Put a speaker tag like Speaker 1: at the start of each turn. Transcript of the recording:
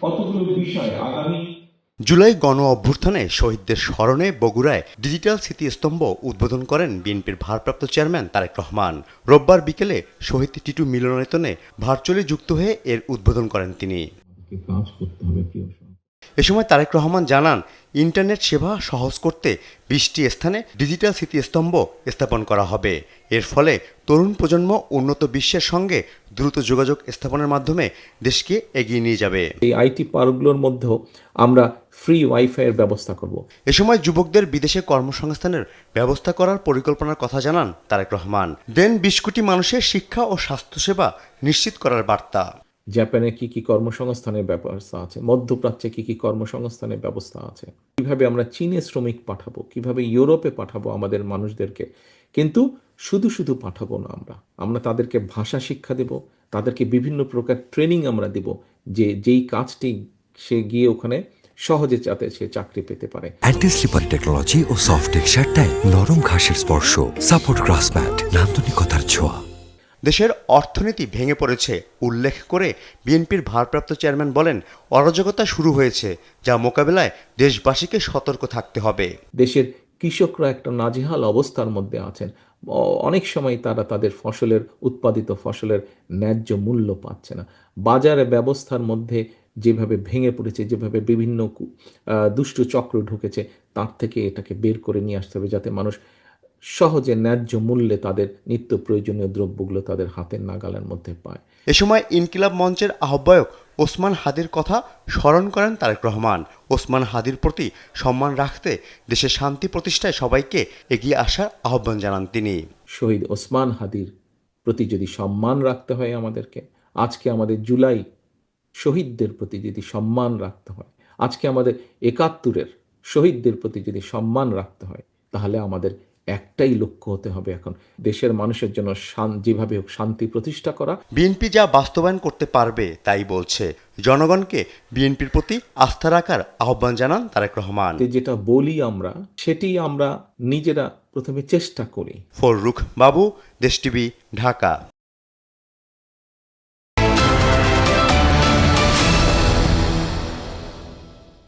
Speaker 1: কতগুলো বিষয় আগামী
Speaker 2: জুলাই গণ অভ্যুত্থানে শহীদদের স্মরণে বগুড়ায় ডিজিটাল স্মৃতিস্তম্ভ উদ্বোধন করেন বিএনপির ভারপ্রাপ্ত চেয়ারম্যান তারেক রহমান। রোববার বিকেলে শহীদ টিটু মিলনায়তনে ভার্চুয়ালি যুক্ত হয়ে এর উদ্বোধন করেন তিনি।
Speaker 1: কাজ করতে হবে
Speaker 2: এ সময় তারেক রহমান জানান, ইন্টারনেট সেবা সহজ করতে 20টি স্থানে ডিজিটাল স্মৃতিস্তম্ভ স্থাপন করা হবে। এর ফলে তরুণ প্রজন্ম উন্নত বিশ্বের সঙ্গে দ্রুত যোগাযোগ স্থাপনের মাধ্যমে দেশকে এগিয়ে নিয়ে যাবে।
Speaker 3: এই আইটি পার্কগুলোর মধ্যেও আমরা ফ্রি ওয়াইফাই এর ব্যবস্থা করব।
Speaker 2: এ সময় যুবকদের বিদেশে কর্মসংস্থানের ব্যবস্থা করার পরিকল্পনার কথা জানান তারেক রহমান। দেন 20 কোটি মানুষের শিক্ষা ও স্বাস্থ্যসেবা নিশ্চিত করার বার্তা।
Speaker 3: জাপানে কি কি কর্মসংস্থানের ব্যবস্থা আছে, মধ্যপ্রাচ্যে কি কি কর্মসংস্থানের ব্যবস্থা আছে, কিভাবে আমরা চীনে শ্রমিক পাঠাবো, কিভাবে ইউরোপে পাঠাবো আমাদের মানুষদেরকে। কিন্তু শুধু শুধু পাঠাবো না, আমরা তাদেরকে ভাষা শিক্ষা দেব, তাদেরকে বিভিন্ন প্রকার ট্রেনিং আমরা দেব, যেই কাজটি সে গিয়ে ওখানে সহজে যাতে সে চাকরি পেতে পারে।
Speaker 4: অ্যান্টি স্লিপার টেকনোলজি ও সফট টেক্সচারটাই নরম ঘাসের স্পর্শ, সাপোর্ট গ্রাস ম্যাট, নান্দনিকতার ছোঁয়া।
Speaker 2: দেশের অর্থনীতি ভেঙে পড়েছে উল্লেখ করে বিএনপির ভারপ্রাপ্ত চেয়ারম্যান বলেন, অরাজকতা শুরু হয়েছে, যা মোকাবেলায় দেশবাসীকে সতর্ক থাকতে হবে।
Speaker 3: দেশের কৃষকরা একটা নাজেহাল অবস্থার মধ্যে আছেন। অনেক সময় তারা তাদের উৎপাদিত ফসলের ন্যায্য মূল্য পাচ্ছে না। বাজারে ব্যবস্থার মধ্যে যেভাবে ভেঙে পড়েছে, যেভাবে বিভিন্ন দুষ্ট চক্র ঢুকেছে, তার থেকে এটাকে বের করে নিয়ে আসতে হবে, যাতে মানুষ সহজে ন্যায্য মূল্যে তাদের নিত্য প্রয়োজনীয় দ্রব্যগুলো তাদের হাতের নাগালের মধ্যে পায়।
Speaker 2: এ সময় ইনকিলাব মঞ্চের আহ্বায়ক ওসমান হাদির কথা স্মরণ করেন তারেক রহমান। ওসমান হাদির প্রতি সম্মান রাখতে দেশে শান্তি প্রতিষ্ঠায় সবাইকে এগিয়ে আসার আহ্বান জানান তিনি।
Speaker 3: শহীদ ওসমান হাদির প্রতি যদি সম্মান রাখতে হয় আমাদেরকে, আজকে আমাদের জুলাই শহীদদের প্রতি যদি সম্মান রাখতে হয়, আজকে আমাদের 71-এর শহীদদের প্রতি যদি সম্মান রাখতে হয়, তাহলে আমাদের একটাই লক্ষ্য হতে হবে, এখন দেশের মানুষের জন্য যেভাবে হোক শান্তি প্রতিষ্ঠা করা।
Speaker 2: বিএনপি যা বাস্তবায়ন করতে পারবে তাই বলছে। জনগণকে বিএনপির প্রতি আস্থা রাখার আহ্বান জানান তারেক রহমান।
Speaker 3: যেটা বলি আমরা, সেটি আমরা নিজেরা প্রথমে চেষ্টা করি।
Speaker 2: ফররুখ বাবু, দেশ টিভি, ঢাকা।